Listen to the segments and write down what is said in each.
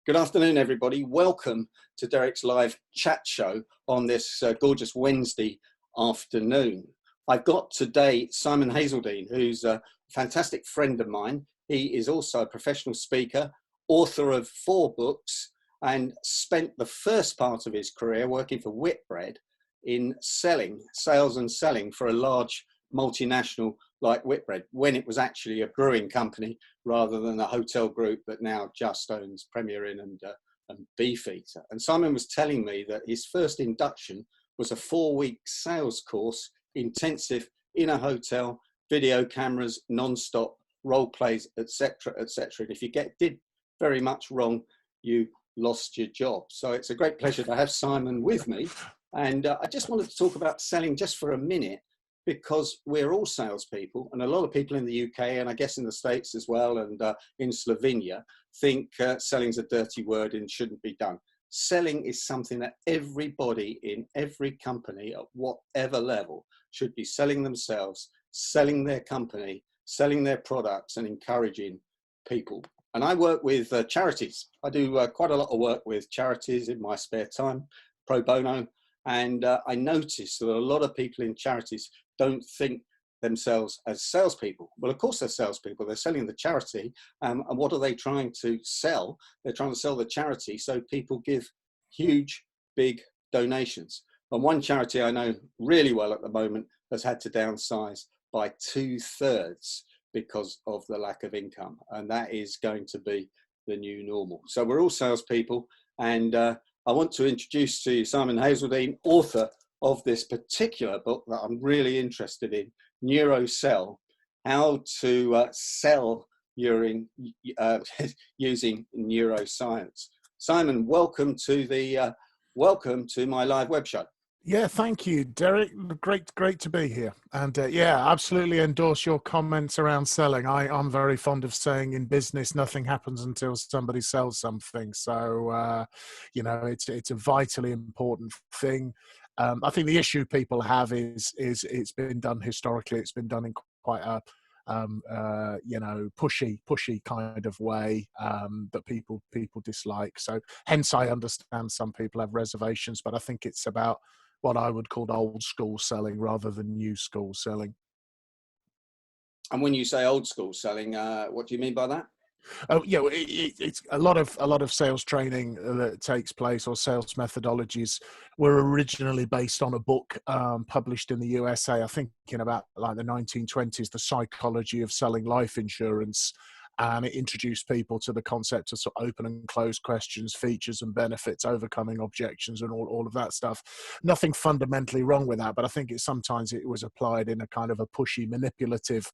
Good afternoon, everybody. Welcome to Derek's live chat show on this gorgeous Wednesday afternoon. I've got today Simon Hazeldine, who's a fantastic friend of mine. He is also a professional speaker, author of 4 books, and spent the first part of his career working for Whitbread in sales and selling for a large multinational like Whitbread, when it was actually a brewing company rather than a hotel group that now just owns Premier Inn and Beefeater. And Simon was telling me that his first induction was a 4-week sales course, intensive, in a hotel, video cameras, non-stop, role plays, etc., etc. And if you did very much wrong, you lost your job. So it's a great pleasure to have Simon with me. And I just wanted to talk about selling just for a minute, because we're all salespeople, and a lot of people in the UK, and I guess in the States as well, and in Slovenia, think selling's a dirty word and shouldn't be done. Selling is something that everybody in every company at whatever level should be selling themselves, selling their company, selling their products, and encouraging people. And I work with charities. I do quite a lot of work with charities in my spare time, pro bono. And I noticed that a lot of people in charities don't think themselves as salespeople. Well, of course they're salespeople. They're selling the charity. And what are they trying to sell? They're trying to sell the charity so people give huge, big donations. And one charity I know really well at the moment has had to downsize by 2/3 because of the lack of income. And that is going to be the new normal. So we're all salespeople. And I want to introduce to you Simon Hazeldine, author of this particular book that I'm really interested in, Neuro-Sell, how to sell using neuroscience. Simon, welcome to my live web show. Yeah, thank you, Derek. Great to be here. And yeah, absolutely endorse your comments around selling. I'm very fond of saying in business, nothing happens until somebody sells something. So, you know, it's a vitally important thing. I think the issue people have is it's been done historically. It's been done in quite a you know, pushy kind of way that people dislike. So hence I understand some people have reservations, but I think it's about what I would call old school selling rather than new school selling. And when you say old school selling, what do you mean by that? Oh, yeah, it's a lot of sales training that takes place, or sales methodologies, were originally based on a book published in the USA, I think in about like the 1920s, The Psychology of Selling Life Insurance. And it introduced people to the concept of sort of open and closed questions, features and benefits, overcoming objections, and all of that stuff. Nothing fundamentally wrong with that, but I think sometimes it was applied in a kind of a pushy, manipulative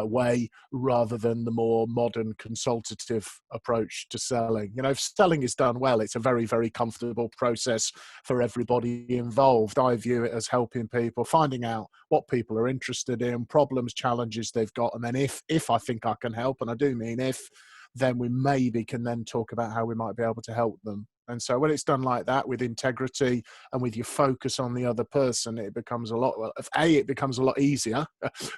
way rather than the more modern consultative approach to selling. You know, if selling is done well, it's a very, very comfortable process for everybody involved. I view it as helping people, finding out what people are interested in, problems, challenges they've got, and then if I think I can help, and I do mean if, then we maybe can then talk about how we might be able to help them. And so when it's done like that, with integrity and with your focus on the other person, it becomes a lot, it becomes a lot easier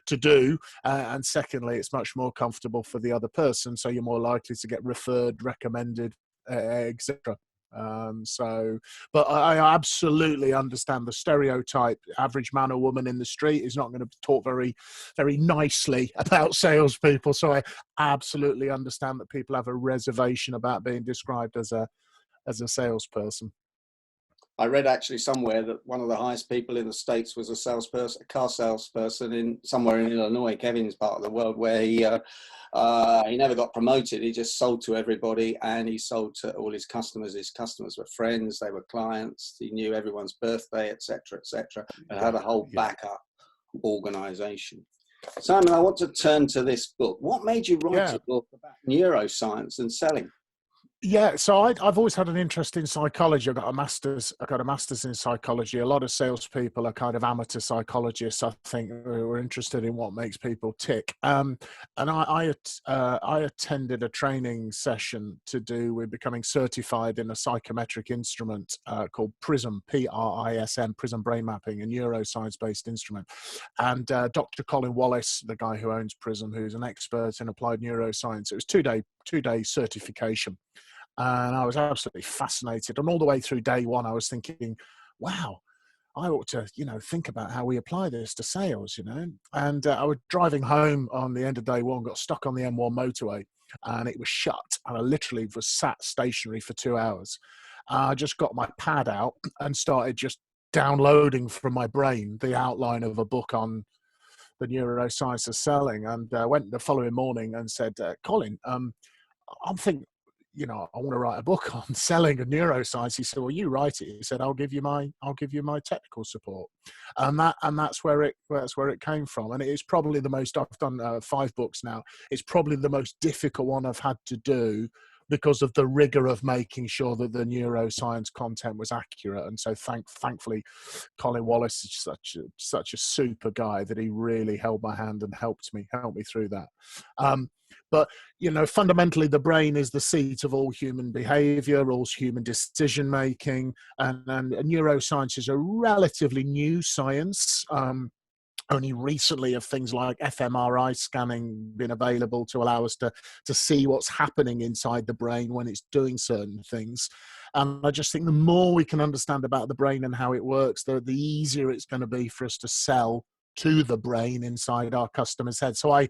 to do. And secondly, it's much more comfortable for the other person. So you're more likely to get referred, recommended, etc. But I absolutely understand the stereotype. Average man or woman in the street is not going to talk very, very nicely about salespeople. So I absolutely understand that people have a reservation about being described as a salesperson. I read actually somewhere that one of the highest people in the States was a car salesperson somewhere in Illinois, Kevin's part of the world, where he never got promoted. He just sold to everybody, and he sold to all his customers. His customers were friends, they were clients. He knew everyone's birthday, etc., and had a whole backup organization. Simon, I want to turn to this book. What made you write a book about neuroscience and selling? Yeah, so I've always had an interest in psychology. I got a master's in psychology. A lot of salespeople are kind of amateur psychologists, I think, who are interested in what makes people tick. And I attended a training session to do with becoming certified in a psychometric instrument called PRISM, P-R-I-S-M, PRISM brain mapping, a neuroscience-based instrument. And Dr. Colin Wallace, the guy who owns PRISM, who's an expert in applied neuroscience, it was two-day certification. And I was absolutely fascinated. And all the way through day one, I was thinking, wow, I ought to, think about how we apply this to sales, And I was driving home on the end of day one, got stuck on the M1 motorway, and it was shut. And I literally was sat stationary for 2 hours. I just got my pad out and started just downloading from my brain the outline of a book on the neuroscience of selling. And went the following morning and said, Colin, I'm thinking, I want to write a book on selling and neuroscience. He said, well, you write it. He said, I'll give you my technical support. And that's where it came from. And it's probably the most, I've done 5 books now. It's probably the most difficult one I've had to do because of the rigor of making sure that the neuroscience content was accurate. And so thankfully, Colin Wallace is such a super guy that he really held my hand and helped me through that. But, fundamentally, the brain is the seat of all human behavior, all human decision making, and neuroscience is a relatively new science. Only recently have things like fMRI scanning been available to allow us to see what's happening inside the brain when it's doing certain things. And I just think the more we can understand about the brain and how it works, the easier it's going to be for us to sell to the brain inside our customer's head. So I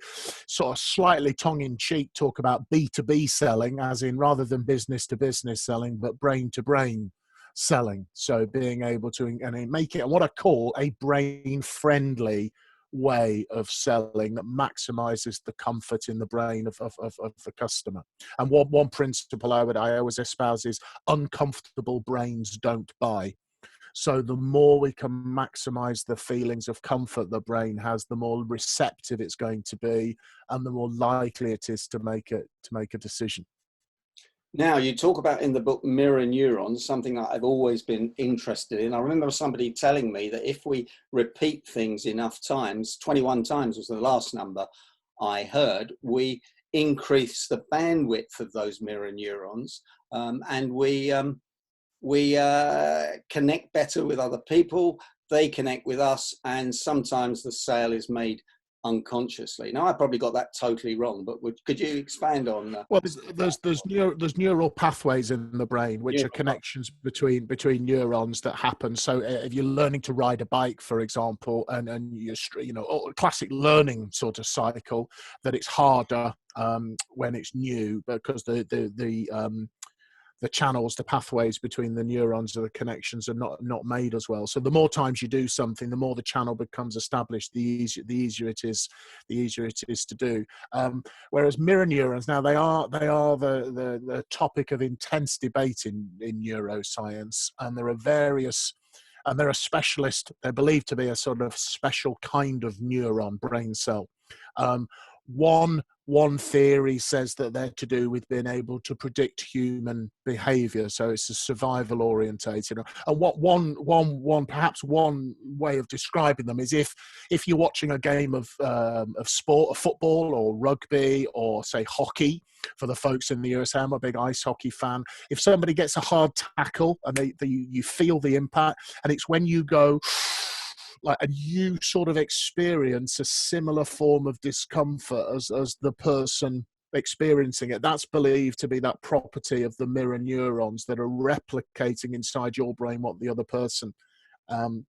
sort of slightly tongue-in-cheek talk about B2B selling, as in rather than business-to-business selling, but brain-to-brain selling. So being able to make it what I call a brain-friendly way of selling that maximizes the comfort in the brain of the customer. And one principle I always espouse is uncomfortable brains don't buy. So the more we can maximize the feelings of comfort the brain has, the more receptive it's going to be, and the more likely it is to make a decision. Now, you talk about in the book mirror neurons, something that I've always been interested in. I remember somebody telling me that if we repeat things enough times, 21 times was the last number I heard, we increase the bandwidth of those mirror neurons, and we connect better with other people, they connect with us, and sometimes the sale is made unconsciously. Now, I probably got that totally wrong, but could you expand on that? Well, there's neural pathways in the brain, which are connections between neurons that happen. So if you're learning to ride a bike, for example, and you're, a classic learning sort of cycle, that it's harder when it's new because the channels, the pathways between the neurons or the connections are not made as well. So the more times you do something, the more the channel becomes established, the easier it is to do. Whereas mirror neurons, now they are the topic of intense debate in neuroscience, and there are specialists. They're believed to be a sort of special kind of neuron brain cell. One theory says that they're to do with being able to predict human behavior, so it's a survival orientated. And perhaps one way of describing them is if you're watching a game of sport, of football or rugby or say hockey, for the folks in the USA, I'm a big ice hockey fan. If somebody gets a hard tackle and you feel the impact, and it's when you go and you sort of experience a similar form of discomfort as the person experiencing it. That's believed to be that property of the mirror neurons that are replicating inside your brain what the other person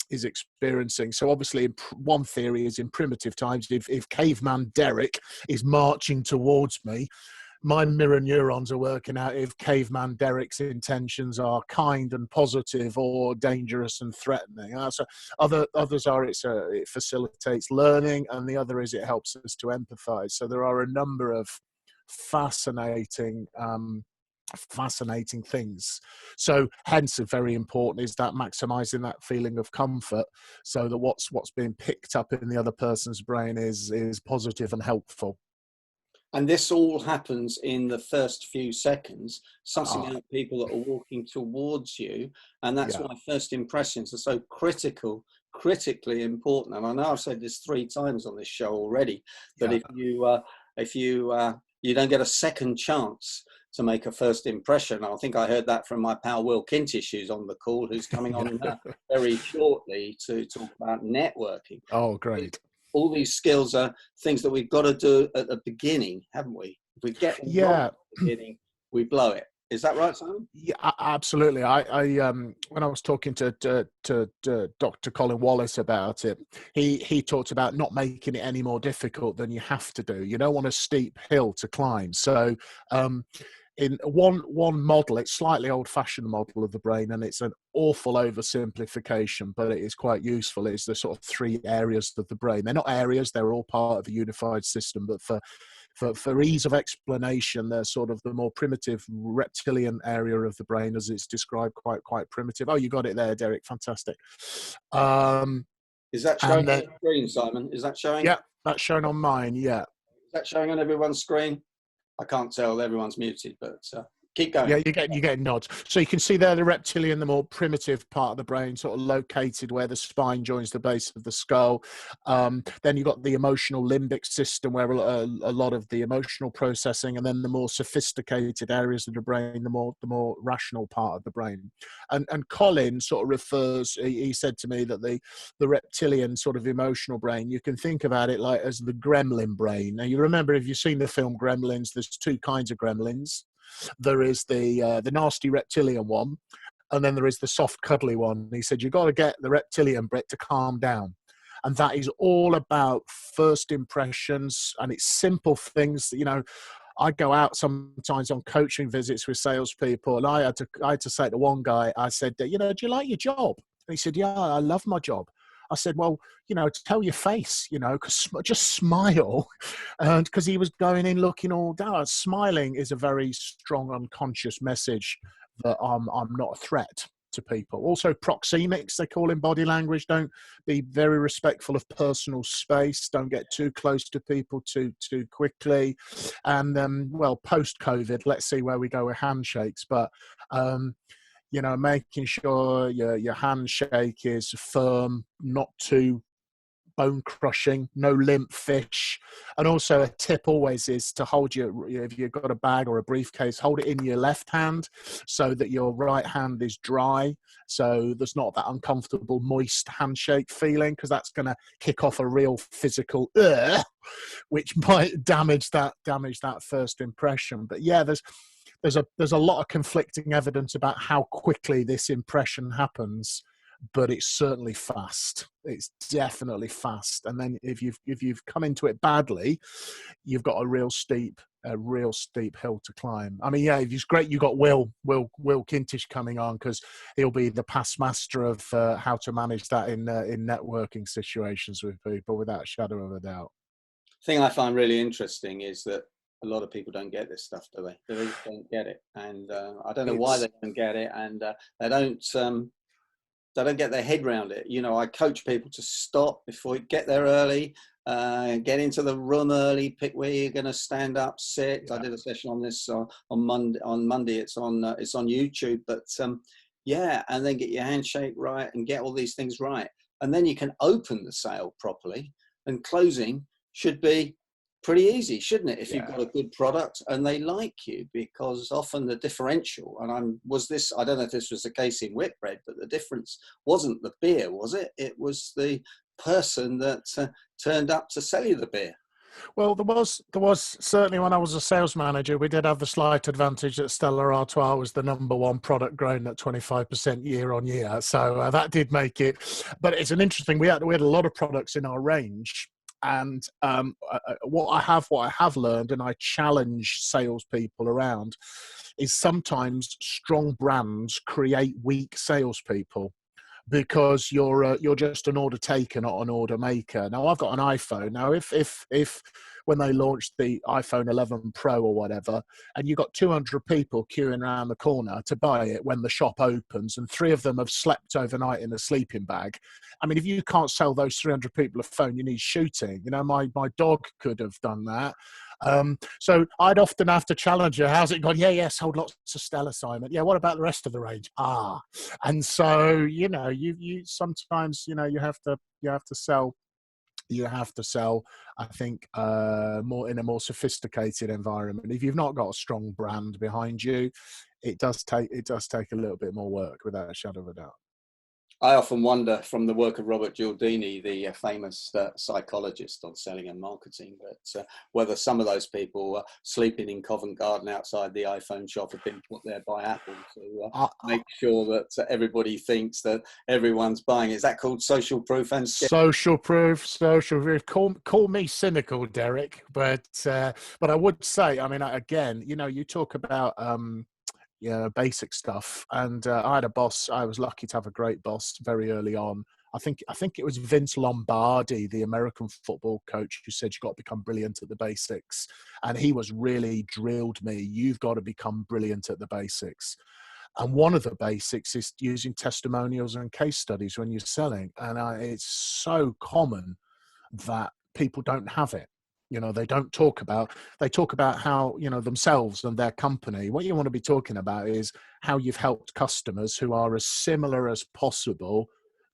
is experiencing. So obviously one theory is in primitive times, if caveman Derek is marching towards me, my mirror neurons are working out if caveman Derek's intentions are kind and positive or dangerous and threatening. So others are it facilitates learning, and the other is it helps us to empathize. So there are a number of fascinating things. So hence, very important is that maximizing that feeling of comfort, so that what's being picked up in the other person's brain is positive and helpful. And this all happens in the first few seconds, sussing out people that are walking towards you. And that's why first impressions are so critically important. And I know I've said this 3 times on this show already, but if you don't get a second chance to make a first impression, I think I heard that from my pal Will Kintish, who's on the call, who's coming on very shortly to talk about networking. Oh, great. All these skills are things that we've got to do at the beginning, haven't we? If we get wrong at the beginning, we blow it. Is that right, Simon? Yeah, absolutely. I when I was talking to Dr. Colin Wallace about it, he talked about not making it any more difficult than you have to do. You don't want a steep hill to climb. So in one model, it's slightly old-fashioned model of the brain, and it's an awful oversimplification, but it is quite useful. It's the sort of three areas of the brain. They're not areas; they're all part of a unified system. But for ease of explanation, they're sort of the more primitive reptilian area of the brain, as it's described, quite primitive. Oh, you got it there, Derek. Fantastic. Is that showing on the screen, Simon? Is that showing? Yeah, that's shown on mine. Yeah. Is that showing on everyone's screen? I can't tell, everyone's muted, but keep going. Yeah, you get nods. So you can see there the reptilian, the more primitive part of the brain, sort of located where the spine joins the base of the skull. Then you've got the emotional limbic system, where a lot of the emotional processing, and then the more sophisticated areas of the brain, the more rational part of the brain. And Colin sort of refers, he said to me that the reptilian sort of emotional brain, you can think about it like as the gremlin brain. Now, you remember, if you've seen the film Gremlins, there's two kinds of gremlins. There is the nasty reptilian one, and then there is the soft, cuddly one. He said, you've got to get the reptilian bit to calm down. And that is all about first impressions, and it's simple things that, you know, I go out sometimes on coaching visits with salespeople, and I had to say to one guy, I said, you know, do you like your job? And he said, yeah, I love my job. I said, well, you know, tell your face, you know, just smile. And because he was going in looking all down. Smiling is a very strong unconscious message that I'm not a threat to people. Also, proxemics, they call in body language. Don't be very respectful of personal space. Don't get too close to people too quickly. And well, post-COVID, let's see where we go with handshakes. But you know, making sure your handshake is firm, not too bone crushing, no limp fish. And also a tip always is to hold if you've got a bag or a briefcase, hold it in your left hand so that your right hand is dry. So there's not that uncomfortable, moist handshake feeling, because that's going to kick off a real physical, which might damage that first impression. But yeah, there's a lot of conflicting evidence about how quickly this impression happens, but it's certainly fast. It's definitely fast. And then if you've come into it badly, you've got a real steep hill to climb. I mean, yeah, it's great you got Will Kintish coming on, because he'll be the past master of how to manage that in networking situations with people, without a shadow of a doubt. The thing I find really interesting is that a lot of people don't get this stuff, do they? They really don't get it, and I don't know why they don't get it, and they don't get their head around it. You know, I coach people to stop before you get there early, get into the room early, pick where you're going to stand up, sit. Yeah. I did a session on this on Monday. It's on YouTube, but yeah, and then get your handshake right and get all these things right, and then you can open the sale properly, and closing should be pretty easy, shouldn't it, if you've got a good product and they like you? Because often the differential, and I don't know if this was the case in Whitbread, but the difference wasn't the beer, was it? It was the person that turned up to sell you the beer. Well, there was certainly, when I was a sales manager, we did have the slight advantage that Stella Artois was the #1 product, growing at 25% year on year. So that did make it. But it's an interesting. We had a lot of products in our range. And what I have learned, and I challenge salespeople around, is sometimes strong brands create weak salespeople, because you're just an order taker, not an order maker. Now, I've got an iPhone. Now, if when they launched the iPhone 11 Pro or whatever, and you've got 200 people queuing around the corner to buy it when the shop opens, and 3 of them have slept overnight in a sleeping bag. I mean, if you can't sell those 300 people a phone, you need shooting. You know, my dog could have done that. So I'd often have to challenge her. How's it gone? Yeah, sold lots of Stella, Simon. Yeah, what about the rest of the range? And so, you know, you sometimes, you know, you have to sell. You have to sell, I think, more in a more sophisticated environment. If you've not got a strong brand behind you, it does take a little bit more work, without a shadow of a doubt. I often wonder, from the work of Robert Cialdini, the famous psychologist on selling and marketing, that whether some of those people sleeping in Covent Garden outside the iPhone shop have been put there by Apple to make sure that everybody thinks that everyone's buying. Is that called social proof? And social proof. Call me cynical, Derek, but I would say, I mean, again, you know, you talk about basic stuff. And I had a boss. I was lucky to have a great boss very early on. I think it was Vince Lombardi, the American football coach, who said, you've got to become brilliant at the basics. And he was really drilled me. You've got to become brilliant at the basics. And one of the basics is using testimonials and case studies when you're selling. And it's so common that people don't have it. You know, they talk about how, you know, themselves and their company. What you want to be talking about is how you've helped customers who are as similar as possible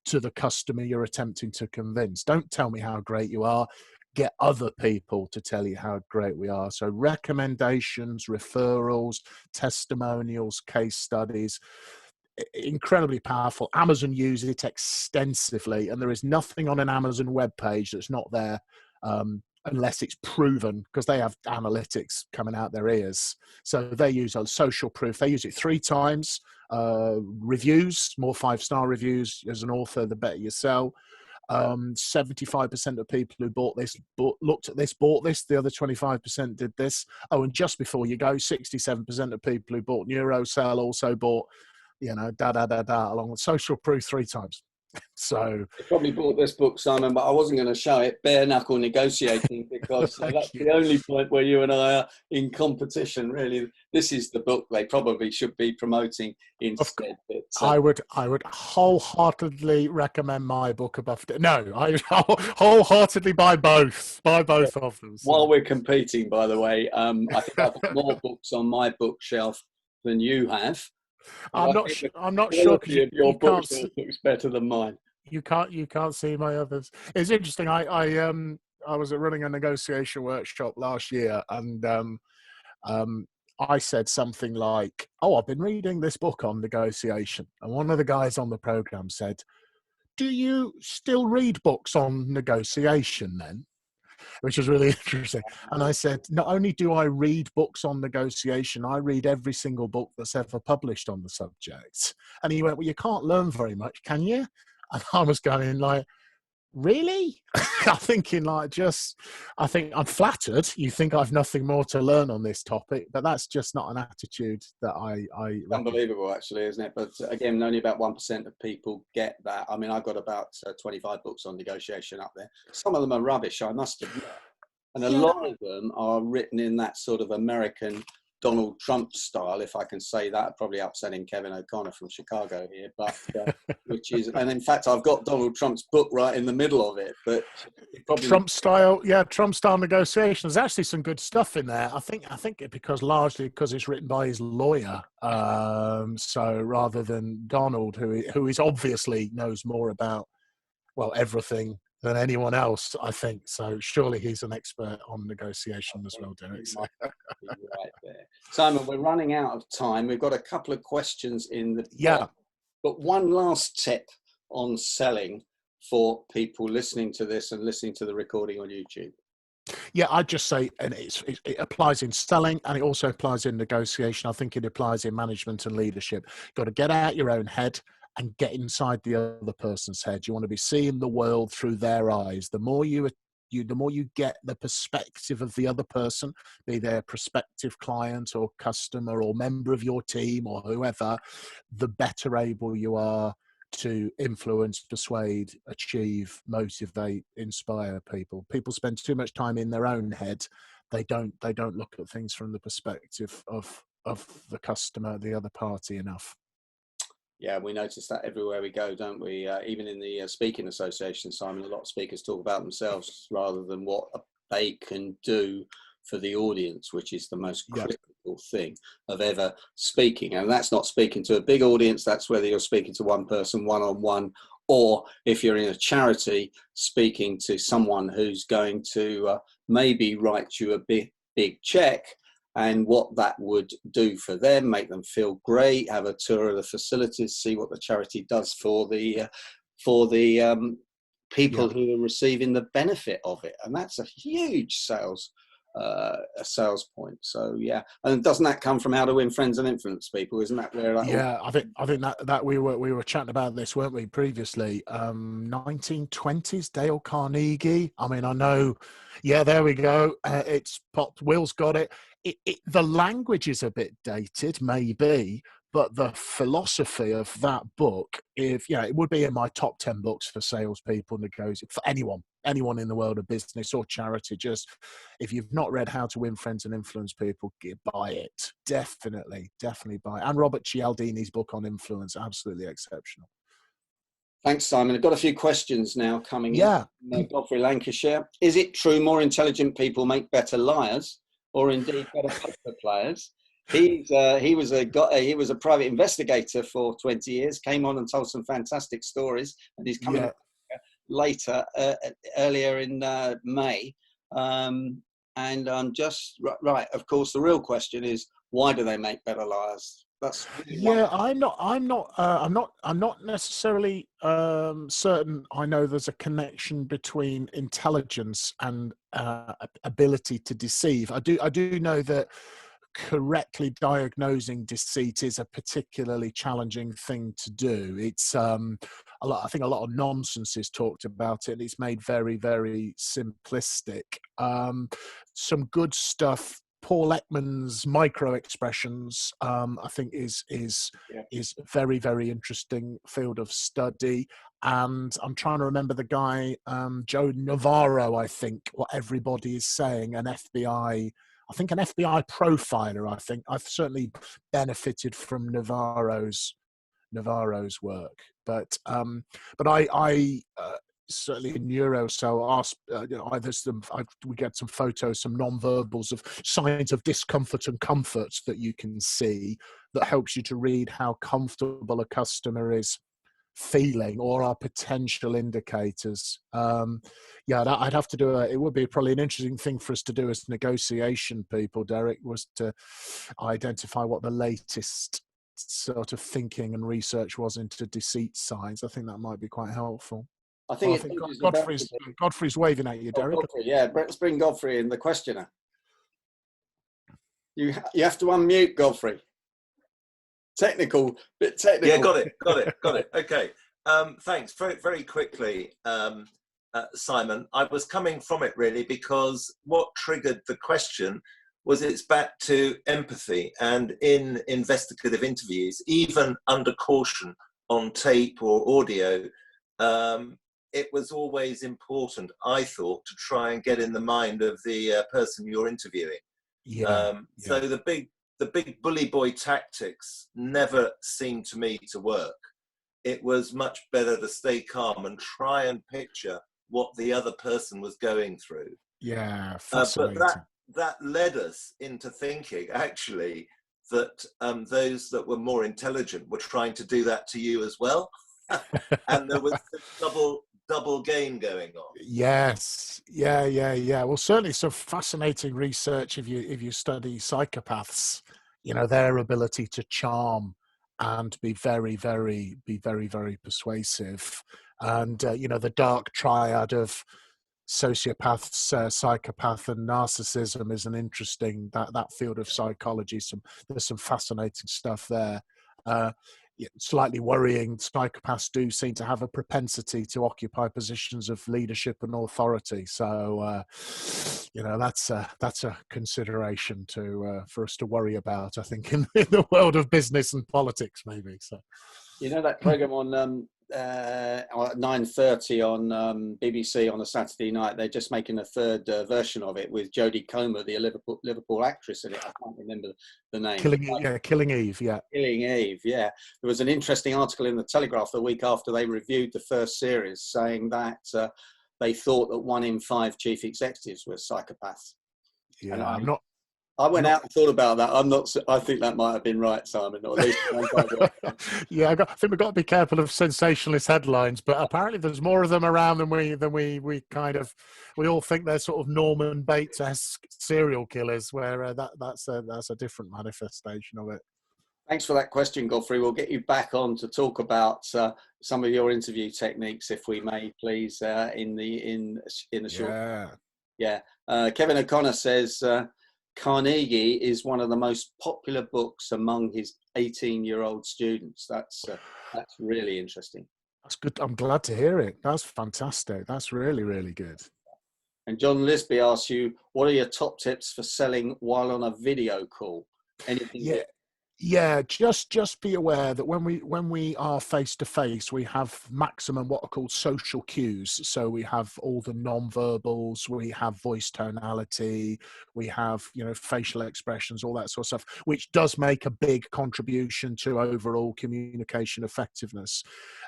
to the customer you're attempting to convince. Don't tell me how great you are. Get other people to tell you how great we are. So recommendations, referrals, testimonials, case studies, incredibly powerful. Amazon use it extensively, and there is nothing on an Amazon webpage that's not there unless it's proven, because they have analytics coming out their ears. So they use a social proof. They use it 3 times. Reviews, more 5-star reviews. As an author, the better you sell. 75% of people who bought this, looked at this, bought this. The other 25% did this. Oh, and just before you go, 67% of people who bought Neuro-Sell also bought, you know, along with social proof 3 times. So I probably bought this book, Simon, but I wasn't going to show it, Bare Knuckle Negotiating, because that's the only point where you and I are in competition, really. This is the book they probably should be promoting instead. I would wholeheartedly recommend my book above. No, I wholeheartedly buy both of them. So. While we're competing, by the way, I think I've got more books on my bookshelf than you have. I'm not sure because your bookshelf looks better than mine. You can't see my others. It's interesting. I was running a negotiation workshop last year, and I said something like, "Oh, I've been reading this book on negotiation," and one of the guys on the program said, "Do you still read books on negotiation then?" Which was really interesting. And I said, not only do I read books on negotiation, I read every single book that's ever published on the subject. And he went, well, you can't learn very much, can you? And I was going like, really? I'm thinking I think I'm flattered. You think I've nothing more to learn on this topic, but that's just not an attitude that I unbelievable, actually, isn't it? But again, only about 1% of people get that. I mean, I've got about 25 books on negotiation up there. Some of them are rubbish, I must admit. And a lot of them are written in that sort of American Donald Trump style, if I can say that, probably upsetting Kevin O'Connor from Chicago here, but which is, and in fact, I've got Donald Trump's book right in the middle of it. But Trump style negotiation. There's actually some good stuff in there. I think largely because it's written by his lawyer. So rather than Donald, who is obviously knows more about everything than anyone else, I think. So surely he's an expert on negotiation as well, Derek. So. Right there. Simon, we're running out of time. We've got a couple of questions in the book, but one last tip on selling for people listening to this and listening to the recording on YouTube. Yeah, I'd just say, and it applies in selling and it also applies in negotiation. I think it applies in management and leadership. You've got to get out your own head and get inside the other person's head. You want to be seeing the world through their eyes. The more you get the perspective of the other person, be their prospective client or customer or member of your team or whoever, the better able you are to influence, persuade, achieve, motivate, inspire people. People spend too much time in their own head. They don't look at things from the perspective of the customer, the other party enough. Yeah, we notice that everywhere we go, don't we? Even in the speaking association, Simon, a lot of speakers talk about themselves rather than what they can do for the audience, which is the most critical thing of ever speaking. And that's not speaking to a big audience. That's whether you're speaking to one person one-on-one, or if you're in a charity, speaking to someone who's going to maybe write you a big check and what that would do for them, make them feel great, have a tour of the facilities, see what the charity does for the people who are receiving the benefit of it. And that's a huge sales point. So yeah, and doesn't that come from How to Win Friends and Influence People? Isn't that where that I think that we were chatting about this, weren't we, previously? 1920s, Dale Carnegie. I mean, I know. Yeah, there we go. It's popped. Will's got it. The language is a bit dated, maybe, but the philosophy of that book, it would be in my top 10 books for salespeople, for anyone in the world of business or charity. Just, if you've not read How to Win Friends and Influence People, buy it. Definitely buy it. And Robert Cialdini's book on influence, absolutely exceptional. Thanks, Simon. I've got a few questions now coming in. Godfrey Lancashire. Is it true more intelligent people make better liars, or indeed better poker players? He was a private investigator for 20 years, came on and told some fantastic stories, and he's coming later, earlier in May. And I'm just right. Of course, the real question is, why do they make better liars? That's really I'm not necessarily certain. I know there's a connection between intelligence and ability to deceive. I do know that correctly diagnosing deceit is a particularly challenging thing to do. It's I think a lot of nonsense is talked about it. It's made very, very simplistic. Some good stuff. Paul Ekman's micro expressions, I think, is very, very interesting field of study. And I'm trying to remember the guy, Joe Navarro. I think what everybody is saying, an FBI profiler. I think I've certainly benefited from Navarro's work, but I certainly in Neuro-Sell, we get some photos, some non-verbals of signs of discomfort and comfort that you can see that helps you to read how comfortable a customer is feeling, or are potential indicators. I'd have to do it would be probably an interesting thing for us to do as negotiation people, Derek, was to identify what the latest sort of thinking and research was into deceit signs. I think that might be quite helpful. I think Godfrey's waving at you, Derek. Godfrey, let's bring Godfrey in, the questioner. You have to unmute, Godfrey. Technical. Yeah, got it. Okay. Thanks. Very, very quickly, Simon. I was coming from it really because what triggered the question was it's back to empathy, and in investigative interviews, even under caution on tape or audio, it was always important, I thought, to try and get in the mind of the person you're interviewing. So the big bully boy tactics never seemed to me to work. It was much better to stay calm and try and picture what the other person was going through. Yeah, fascinating. But that led us into thinking, actually, that those that were more intelligent were trying to do that to you as well. And there was this double game going on. Yes. Yeah. Well, certainly some fascinating research if you study psychopaths, their ability to charm and be very, very persuasive. And, the dark triad of sociopaths, psychopath and narcissism is an interesting, that field of psychology. There's some fascinating stuff there. Slightly worrying, psychopaths do seem to have a propensity to occupy positions of leadership and authority. So, that's a consideration for us to worry about, I think, in the world of business and politics, maybe. So, that program on at 9:30 on BBC on a Saturday night, they're just making a third version of it with Jodie Comer, the Liverpool actress in it. I can't remember the name. Killing Eve. There was an interesting article in the Telegraph the week after they reviewed the first series, saying that they thought that 1 in 5 chief executives were psychopaths. Yeah, I went out and thought about that. I'm not. I think that might have been right, Simon. Or at least yeah, I think we've got to be careful of sensationalist headlines, but apparently there's more of them around than we all think they're sort of Norman Bates-esque serial killers, where that's a different manifestation of it. Thanks for that question, Godfrey. We'll get you back on to talk about some of your interview techniques, if we may, please, in the short. Yeah. Kevin O'Connor says Carnegie is one of the most popular books among his 18-year-old students. That's really interesting. That's good. I'm glad to hear it. That's fantastic. That's really, really good. And John Lisby asks you, what are your top tips for selling while on a video call? Anything? Yeah, just be aware that when we are face to face, we have maximum what are called social cues. So we have all the non-verbals, we have voice tonality, we have, facial expressions, all that sort of stuff, which does make a big contribution to overall communication effectiveness.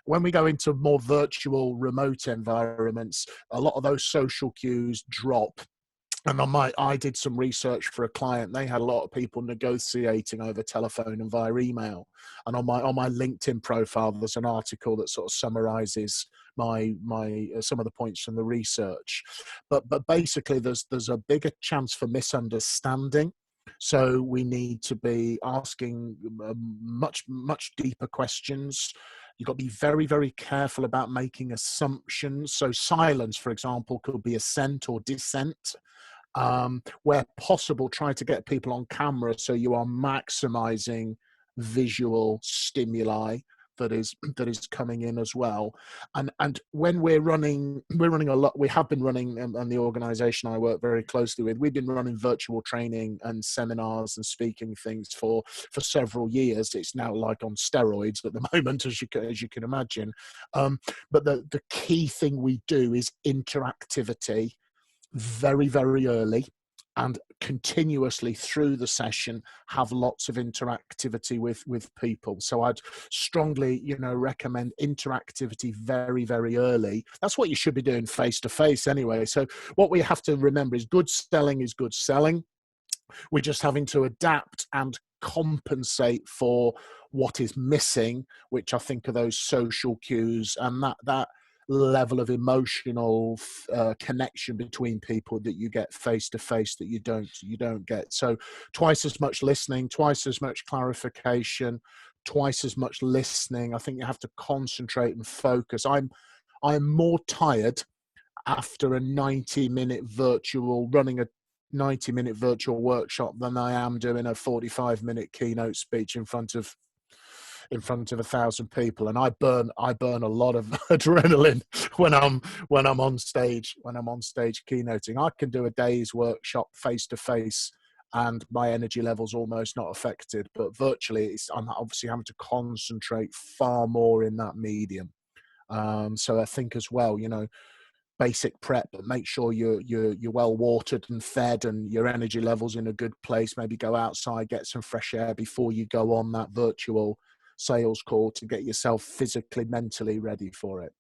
When we go into more virtual, remote environments, a lot of those social cues drop. And I did some research for a client. They had a lot of people negotiating over telephone and via email. And on my LinkedIn profile, there's an article that sort of summarizes my some of the points from the research. But basically, there's a bigger chance for misunderstanding. So we need to be asking much deeper questions. You've got to be very, very careful about making assumptions. So silence, for example, could be assent or dissent. Where possible, try to get people on camera so you are maximizing visual stimuli that is coming in as well. And when we're running a lot, we have been running, and the organization I work very closely with, we've been running virtual training and seminars and speaking things for several years. It's now like on steroids at the moment, as you can imagine. But the key thing we do is interactivity very, very early and continuously through the session, have lots of interactivity with people. So I'd strongly, recommend interactivity very, very early. That's what you should be doing face to face anyway. So what we have to remember is good selling is good selling. We're just having to adapt and compensate for what is missing, which I think are those social cues and that level of emotional connection between people that you get face to face that you don't get. So twice as much listening, twice as much clarification, twice as much listening. I think you have to concentrate and focus. I'm more tired after a 90-minute virtual workshop than I am doing a 45-minute keynote speech in front of 1,000 people, and I burn a lot of adrenaline when I'm on stage keynoting. I can do a day's workshop face to face and my energy level's almost not affected, but virtually I'm obviously having to concentrate far more in that medium. So I think as well, basic prep, but make sure you're well watered and fed and your energy levels in a good place. Maybe go outside, get some fresh air before you go on that virtual sales call to get yourself physically, mentally ready for it.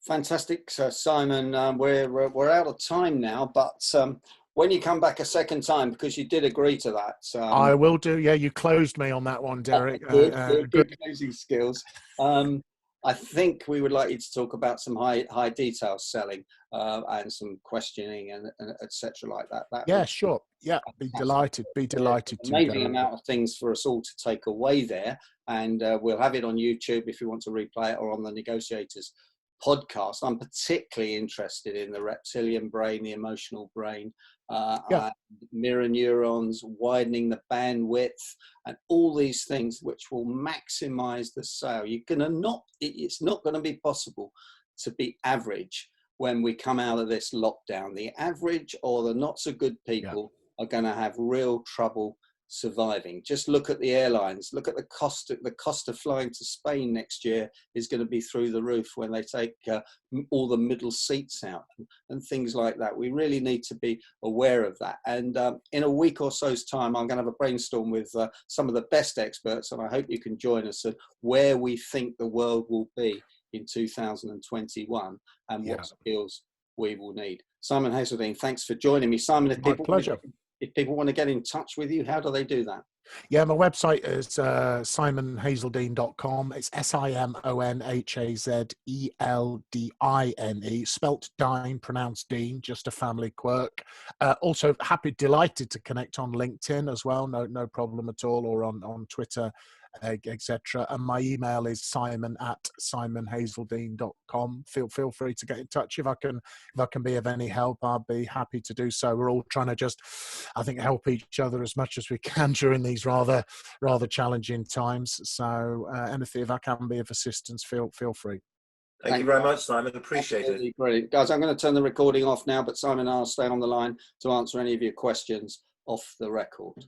Fantastic, Simon. We're out of time now, but when you come back a second time, because you did agree to that. I will do. Yeah, you closed me on that one, Derek. Good closing skills. I think we would like you to talk about some high detail selling and some questioning and etc. like that. Yeah, sure. Yeah, be delighted to. Amazing amount of things for us all to take away there, and we'll have it on YouTube if you want to replay it, or on the Negotiators podcast. I'm particularly interested in the reptilian brain, the emotional brain, mirror neurons, widening the bandwidth, and all these things which will maximize the sale. It's not going to be possible to be average when we come out of this lockdown. The average or the not so good people are going to have real trouble surviving. Just look at the airlines. Look at the cost of flying to Spain next year is going to be through the roof when they take all the middle seats out and things like that. We really need to be aware of that. And in a week or so's time, I'm going to have a brainstorm with some of the best experts, and I hope you can join us at where we think the world will be in 2021 and what skills we will need. Simon Hazeldine, thanks for joining me. Simon, if My pleasure. if people want to get in touch with you, how do they do that? Yeah, my website is simonhazeldine.com. It's SIMONHAZELDINE, spelt Dine, pronounced Dean, just a family quirk. Also, delighted to connect on LinkedIn as well, no problem at all, or on Twitter, etc. And my email is simon@simonhazeldine.com. Feel free to get in touch if I can be of any help. I'll be happy to do so. We're all trying to just, I think, help each other as much as we can during these rather challenging times. So anything, if I can be of assistance, feel free. Thank you very much, Simon. Appreciate it. Brilliant. Guys, I'm going to turn the recording off now, but Simon and I'll stay on the line to answer any of your questions off the record.